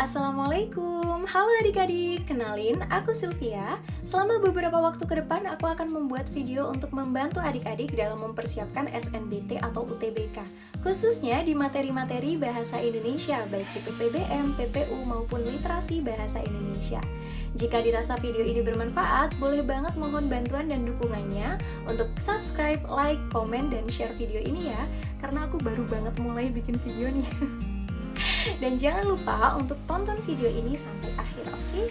Assalamualaikum, halo adik-adik, kenalin aku Sylvia. Selama beberapa waktu ke depan aku akan membuat video untuk membantu adik-adik dalam mempersiapkan SNBT atau UTBK, khususnya di materi-materi bahasa Indonesia, baik itu PBM, PPU maupun literasi bahasa Indonesia. Jika dirasa video ini bermanfaat, boleh banget mohon bantuan dan dukungannya untuk subscribe, like, komen, dan share video ini ya, karena aku baru banget mulai bikin video nih. Dan jangan lupa untuk tonton video ini sampai akhir, oke?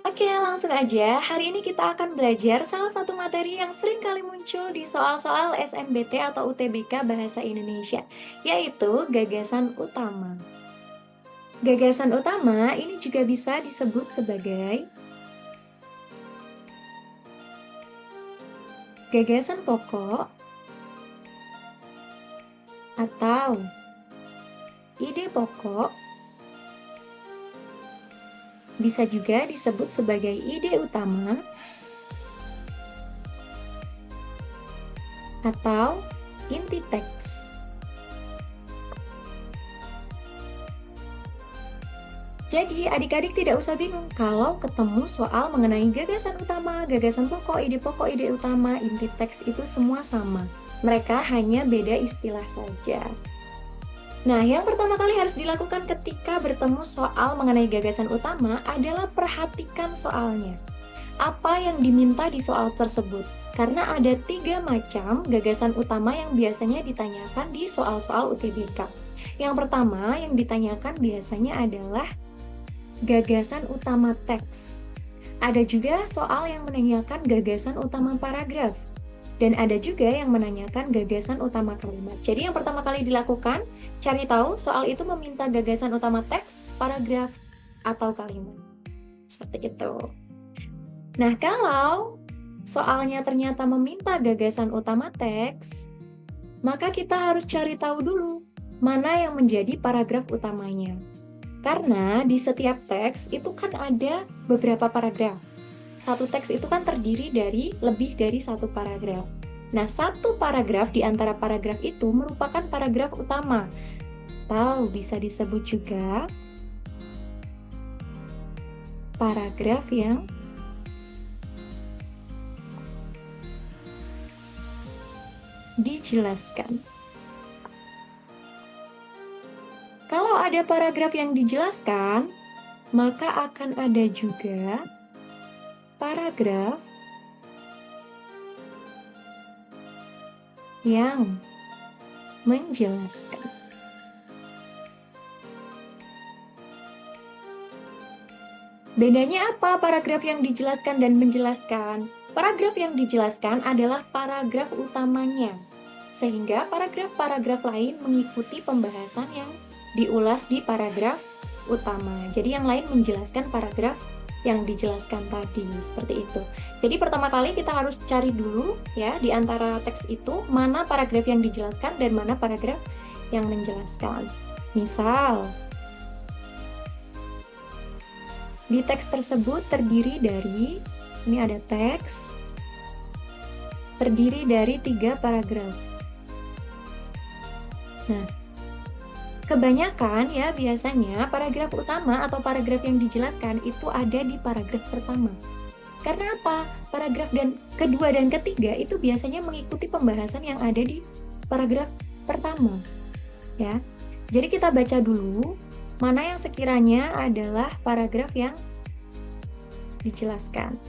Oke, langsung aja. Hari ini kita akan belajar salah satu materi yang sering kali muncul di soal-soal SNBT atau UTBK Bahasa Indonesia, yaitu gagasan utama. Gagasan utama ini juga bisa disebut sebagai gagasan pokok atau ide pokok, bisa juga disebut sebagai ide utama atau inti teks. Jadi adik-adik tidak usah bingung kalau ketemu soal mengenai gagasan utama, gagasan pokok, ide utama, inti teks itu semua sama. Mereka hanya beda istilah saja. Nah, yang pertama kali harus dilakukan ketika bertemu soal mengenai gagasan utama adalah perhatikan soalnya. Apa yang diminta di soal tersebut? Karena ada 3 macam gagasan utama yang biasanya ditanyakan di soal-soal UTBK. Yang pertama yang ditanyakan biasanya adalah gagasan utama teks. Ada juga soal yang menanyakan gagasan utama paragraf. Dan ada juga yang menanyakan gagasan utama kalimat. Jadi yang pertama kali dilakukan, cari tahu soal itu meminta gagasan utama teks, paragraf, atau kalimat. Seperti itu. Nah, kalau soalnya ternyata meminta gagasan utama teks, maka kita harus cari tahu dulu mana yang menjadi paragraf utamanya. Karena di setiap teks itu kan ada beberapa paragraf. Satu teks itu kan terdiri dari lebih dari 1 paragraf. Nah, 1 paragraf di antara paragraf itu merupakan paragraf utama. Atau bisa disebut juga paragraf yang dijelaskan. Kalau ada paragraf yang dijelaskan, maka akan ada juga paragraf yang menjelaskan. Bedanya apa paragraf yang dijelaskan dan menjelaskan? Paragraf yang dijelaskan adalah paragraf utamanya, sehingga paragraf-paragraf lain mengikuti pembahasan yang diulas di paragraf utama. Jadi yang lain menjelaskan paragraf yang dijelaskan tadi, seperti itu. Jadi pertama kali kita harus cari dulu ya di antara teks itu mana paragraf yang dijelaskan dan mana paragraf yang menjelaskan. Misal, di teks tersebut terdiri dari, ini ada teks, terdiri dari 3 paragraf. Nah, kebanyakan ya biasanya paragraf utama atau paragraf yang dijelaskan itu ada di paragraf pertama. Karena apa? Paragraf kedua dan ketiga itu biasanya mengikuti pembahasan yang ada di paragraf pertama. Ya. Jadi kita baca dulu mana yang sekiranya adalah paragraf yang dijelaskan.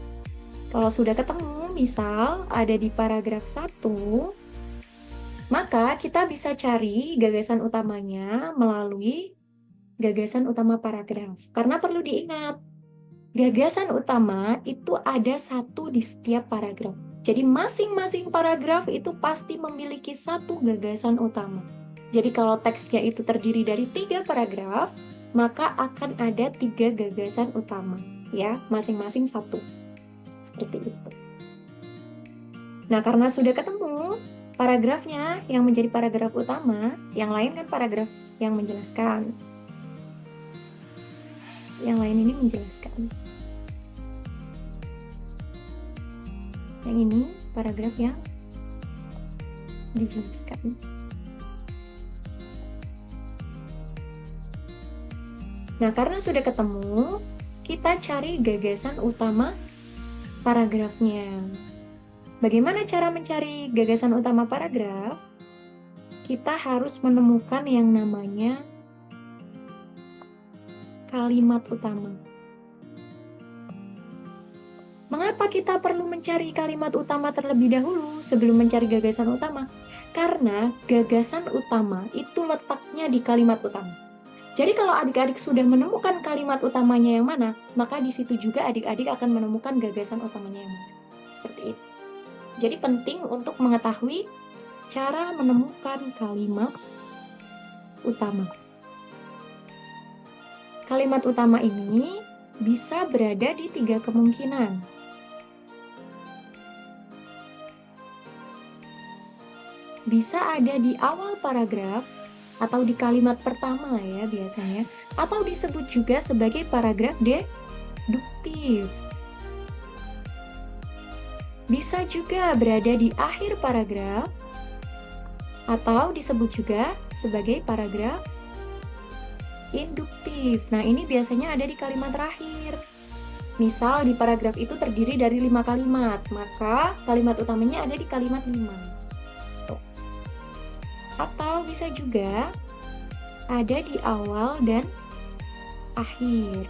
Kalau sudah ketemu, misal ada di paragraf 1, maka kita bisa cari gagasan utamanya melalui gagasan utama paragraf. Karena perlu diingat, gagasan utama itu ada 1 di setiap paragraf. Jadi masing-masing paragraf itu pasti memiliki 1 gagasan utama. Jadi kalau teksnya itu terdiri dari 3 paragraf, maka akan ada 3 gagasan utama, ya, masing-masing 1. Seperti itu. Nah, karena sudah ketemu paragrafnya yang menjadi paragraf utama, yang lain kan paragraf yang menjelaskan. Yang lain ini menjelaskan. Yang ini paragraf yang dijelaskan. Nah, karena sudah ketemu, kita cari gagasan utama paragrafnya. Bagaimana cara mencari gagasan utama paragraf? Kita harus menemukan yang namanya kalimat utama. Mengapa kita perlu mencari kalimat utama terlebih dahulu sebelum mencari gagasan utama? Karena gagasan utama itu letaknya di kalimat utama. Jadi kalau adik-adik sudah menemukan kalimat utamanya yang mana, maka di situ juga adik-adik akan menemukan gagasan utamanya yang mana. Seperti itu. Jadi penting untuk mengetahui cara menemukan kalimat utama. Kalimat utama ini bisa berada di 3 kemungkinan. Bisa ada di awal paragraf atau di kalimat pertama ya biasanya, atau disebut juga sebagai paragraf deduktif. Bisa juga berada di akhir paragraf atau disebut juga sebagai paragraf induktif. Nah, ini biasanya ada di kalimat terakhir. Misal di paragraf itu terdiri dari 5 kalimat, maka kalimat utamanya ada di kalimat 5. Atau bisa juga ada di awal dan akhir.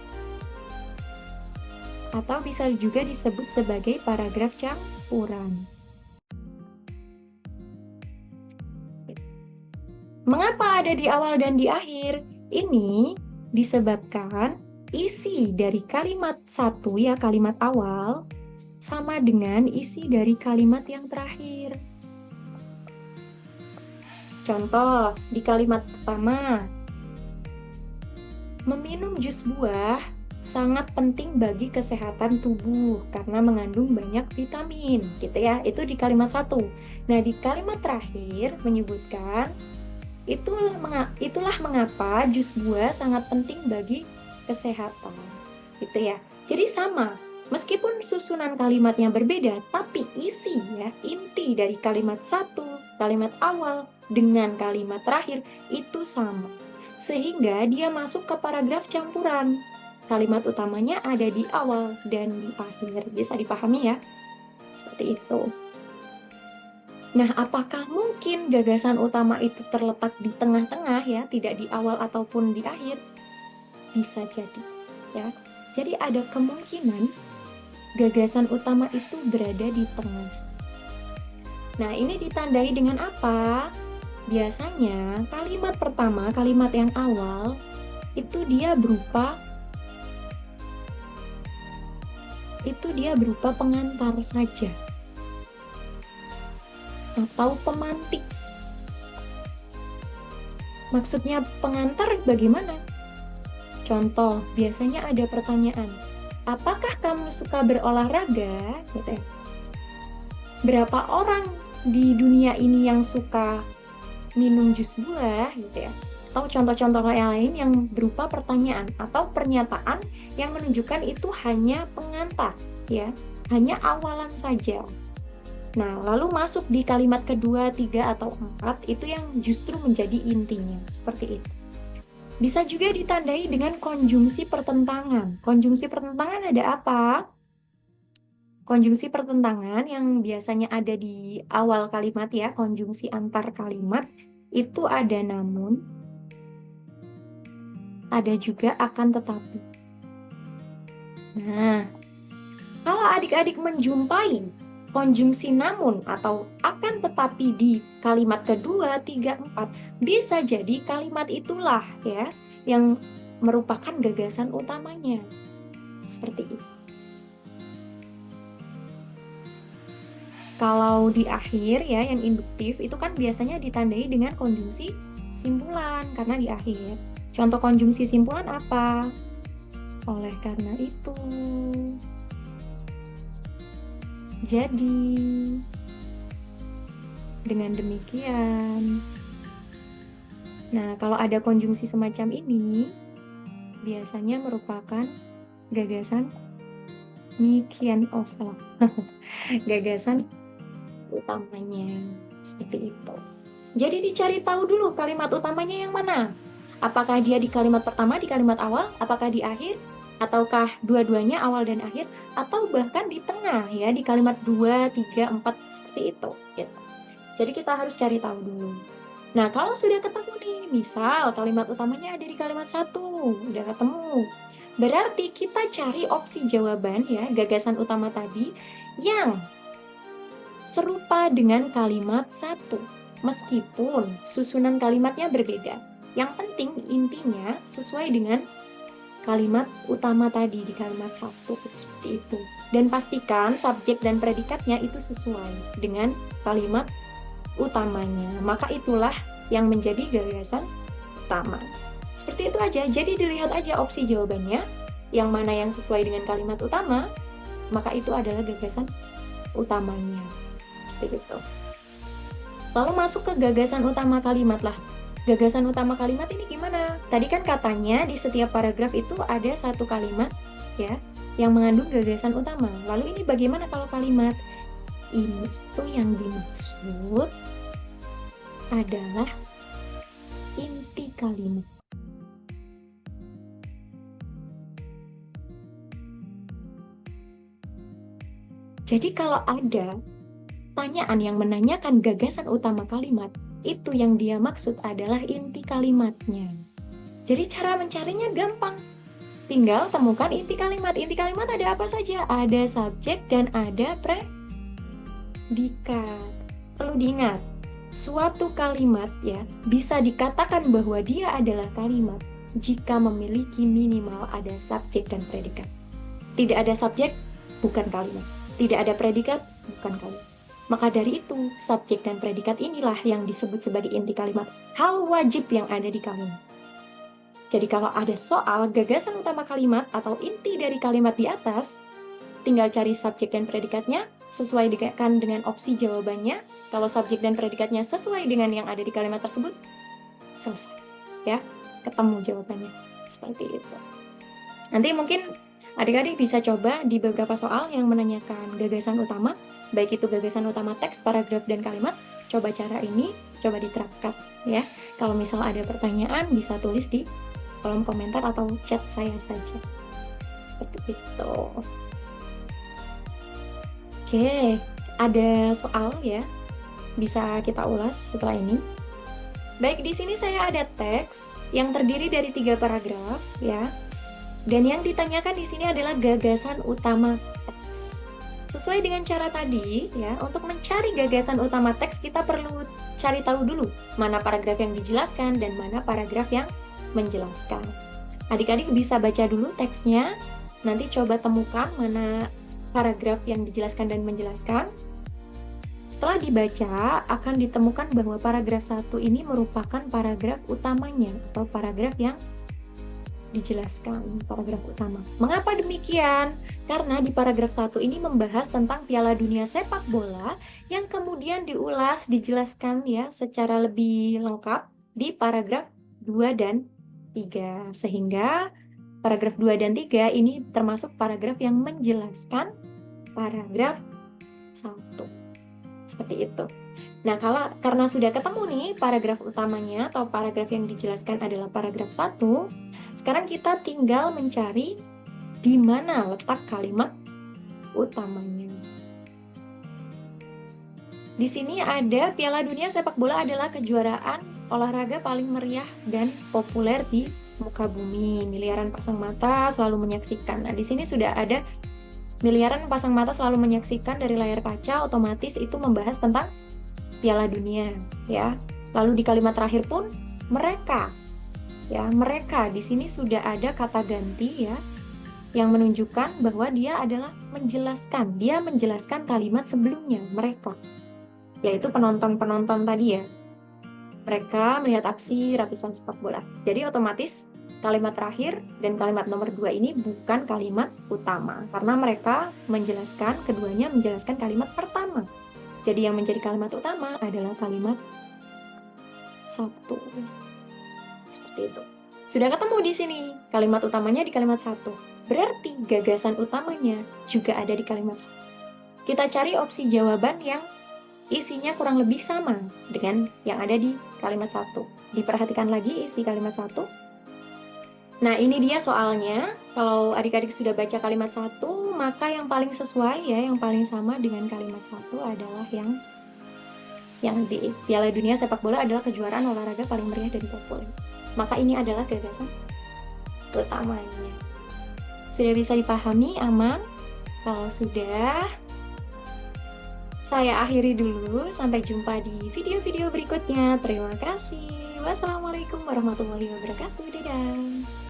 Atau bisa juga disebut sebagai paragraf campuran. Mengapa ada di awal dan di akhir? Ini disebabkan isi dari kalimat 1 ya, kalimat awal, sama dengan isi dari kalimat yang terakhir. Contoh, di kalimat pertama, meminum jus buah sangat penting bagi kesehatan tubuh karena mengandung banyak vitamin, gitu ya. Itu di kalimat 1. Nah, di kalimat terakhir menyebutkan, itulah mengapa jus buah sangat penting bagi kesehatan, gitu ya. Jadi sama, meskipun susunan kalimatnya berbeda, tapi isi ya, inti dari kalimat 1, kalimat awal dengan kalimat terakhir itu sama. Sehingga dia masuk ke paragraf campuran. Kalimat utamanya ada di awal dan di akhir. Bisa dipahami ya? Seperti itu. Nah, apakah mungkin gagasan utama itu terletak di tengah-tengah ya, tidak di awal ataupun di akhir? Bisa jadi ya. Jadi ada kemungkinan gagasan utama itu berada di tengah. Nah, ini ditandai dengan apa? Biasanya kalimat pertama, kalimat yang awal, itu dia berupa pengantar saja atau pemantik. Maksudnya pengantar bagaimana? Contoh, biasanya ada pertanyaan, apakah kamu suka berolahraga? Gitu ya. Berapa orang di dunia ini yang suka minum jus buah, gitu ya? Atau contoh-contoh yang lain yang berupa pertanyaan atau pernyataan yang menunjukkan itu hanya pengantar, ya, hanya awalan saja. Nah, lalu masuk di kalimat kedua, 3, atau 4, itu yang justru menjadi intinya, seperti itu. Bisa juga ditandai dengan konjungsi pertentangan. Konjungsi pertentangan ada apa? Konjungsi pertentangan yang biasanya ada di awal kalimat ya, konjungsi antar kalimat, itu ada namun, ada juga akan tetapi. Nah, kalau adik-adik menjumpai konjungsi namun atau akan tetapi di kalimat kedua, 3, 4, bisa jadi kalimat itulah ya yang merupakan gagasan utamanya. Seperti itu. Kalau di akhir ya yang induktif itu kan biasanya ditandai dengan konjungsi simpulan karena di akhir. Contoh konjungsi simpulan apa? Oleh karena itu. Jadi, dengan demikian. Nah, kalau ada konjungsi semacam ini, biasanya merupakan gagasan gagasan utamanya, seperti itu. Jadi dicari tahu dulu kalimat utamanya yang mana. Apakah dia di kalimat pertama, di kalimat awal, apakah di akhir, ataukah dua-duanya awal dan akhir, atau bahkan di tengah ya, di kalimat 2, 3, 4, seperti itu gitu. Jadi kita harus cari tahu dulu. Nah, kalau sudah ketemu nih, misal kalimat utamanya ada di kalimat 1, udah ketemu. Berarti kita cari opsi jawaban ya, gagasan utama tadi yang serupa dengan kalimat 1. Meskipun susunan kalimatnya berbeda. Yang penting intinya sesuai dengan kalimat utama tadi di kalimat 1, seperti itu. Dan pastikan subjek dan predikatnya itu sesuai dengan kalimat utamanya. Maka itulah yang menjadi gagasan utama. Seperti itu aja. Jadi dilihat aja opsi jawabannya, yang mana yang sesuai dengan kalimat utama, maka itu adalah gagasan utamanya. Seperti itu. Lalu masuk ke gagasan utama kalimat lah. Gagasan utama kalimat ini gimana? Tadi kan katanya di setiap paragraf itu ada satu kalimat ya yang mengandung gagasan utama. Lalu ini bagaimana kalau kalimat? Ini tuh yang dimaksud adalah inti kalimat. Jadi kalau ada pertanyaan yang menanyakan gagasan utama kalimat, itu yang dia maksud adalah inti kalimatnya. Jadi cara mencarinya gampang. Tinggal temukan inti kalimat. Inti kalimat ada apa saja? Ada subjek dan ada predikat. Perlu diingat, suatu kalimat ya bisa dikatakan bahwa dia adalah kalimat jika memiliki minimal ada subjek dan predikat. Tidak ada subjek, bukan kalimat. Tidak ada predikat, bukan kalimat. Maka dari itu, subjek dan predikat inilah yang disebut sebagai inti kalimat. Hal wajib yang ada di kalimat. Jadi kalau ada soal gagasan utama kalimat atau inti dari kalimat di atas, tinggal cari subjek dan predikatnya, sesuai dengan opsi jawabannya. Kalau subjek dan predikatnya sesuai dengan yang ada di kalimat tersebut, selesai. Ya, ketemu jawabannya. Seperti itu. Nanti mungkin adik-adik bisa coba di beberapa soal yang menanyakan gagasan utama, baik itu gagasan utama teks, paragraf, dan kalimat. Coba cara ini, coba diterapkan ya. Kalau misal ada pertanyaan, bisa tulis di kolom komentar atau chat saya saja. Seperti itu. Oke, ada soal ya, bisa kita ulas setelah ini. Baik, di sini saya ada teks yang terdiri dari 3 paragraf ya. Dan yang ditanyakan di sini adalah gagasan utama teks. Sesuai dengan cara tadi ya, untuk mencari gagasan utama teks kita perlu cari tahu dulu mana paragraf yang dijelaskan dan mana paragraf yang menjelaskan. Adik-adik bisa baca dulu teksnya, nanti coba temukan mana paragraf yang dijelaskan dan menjelaskan. Setelah dibaca, akan ditemukan bahwa paragraf 1 ini merupakan paragraf utamanya atau paragraf yang dijelaskan, paragraf utama. Mengapa demikian? Karena di paragraf 1 ini membahas tentang Piala Dunia Sepak Bola yang kemudian diulas, dijelaskan ya secara lebih lengkap di paragraf 2 dan 3. Sehingga paragraf 2 dan 3 ini termasuk paragraf yang menjelaskan paragraf 1. Seperti itu. Nah, karena sudah ketemu nih paragraf utamanya atau paragraf yang dijelaskan adalah paragraf 1, sekarang kita tinggal mencari di mana letak kalimat utamanya. Di sini ada Piala Dunia Sepak Bola adalah kejuaraan olahraga paling meriah dan populer di muka bumi. Miliaran pasang mata selalu menyaksikan. Nah, di sini sudah ada miliaran pasang mata selalu menyaksikan dari layar kaca, otomatis itu membahas tentang Piala Dunia, ya. Lalu di kalimat terakhir pun mereka, ya, mereka di sini sudah ada kata ganti, ya, yang menunjukkan bahwa dia adalah menjelaskan. Dia menjelaskan kalimat sebelumnya, mereka, yaitu penonton-penonton tadi ya. Mereka melihat aksi ratusan sepak bola. Jadi otomatis kalimat terakhir dan kalimat nomor 2 ini bukan kalimat utama, karena mereka menjelaskan, keduanya menjelaskan kalimat pertama. Jadi yang menjadi kalimat utama adalah kalimat 1. Seperti itu. Sudah ketemu di sini, kalimat utamanya di kalimat 1. Berarti gagasan utamanya juga ada di kalimat 1. Kita cari opsi jawaban yang isinya kurang lebih sama dengan yang ada di kalimat 1. Diperhatikan lagi isi kalimat 1. Nah, ini dia soalnya. Kalau adik-adik sudah baca kalimat 1, maka yang paling sesuai ya, yang paling sama dengan kalimat 1 adalah yang di Piala Dunia Sepak Bola adalah kejuaraan olahraga paling meriah dan populer. Maka ini adalah gagasan utamanya. Sudah bisa dipahami, Amang? Kalau sudah, saya akhiri dulu. Sampai jumpa di video-video berikutnya. Terima kasih. Wassalamualaikum warahmatullahi wabarakatuh. Dadah.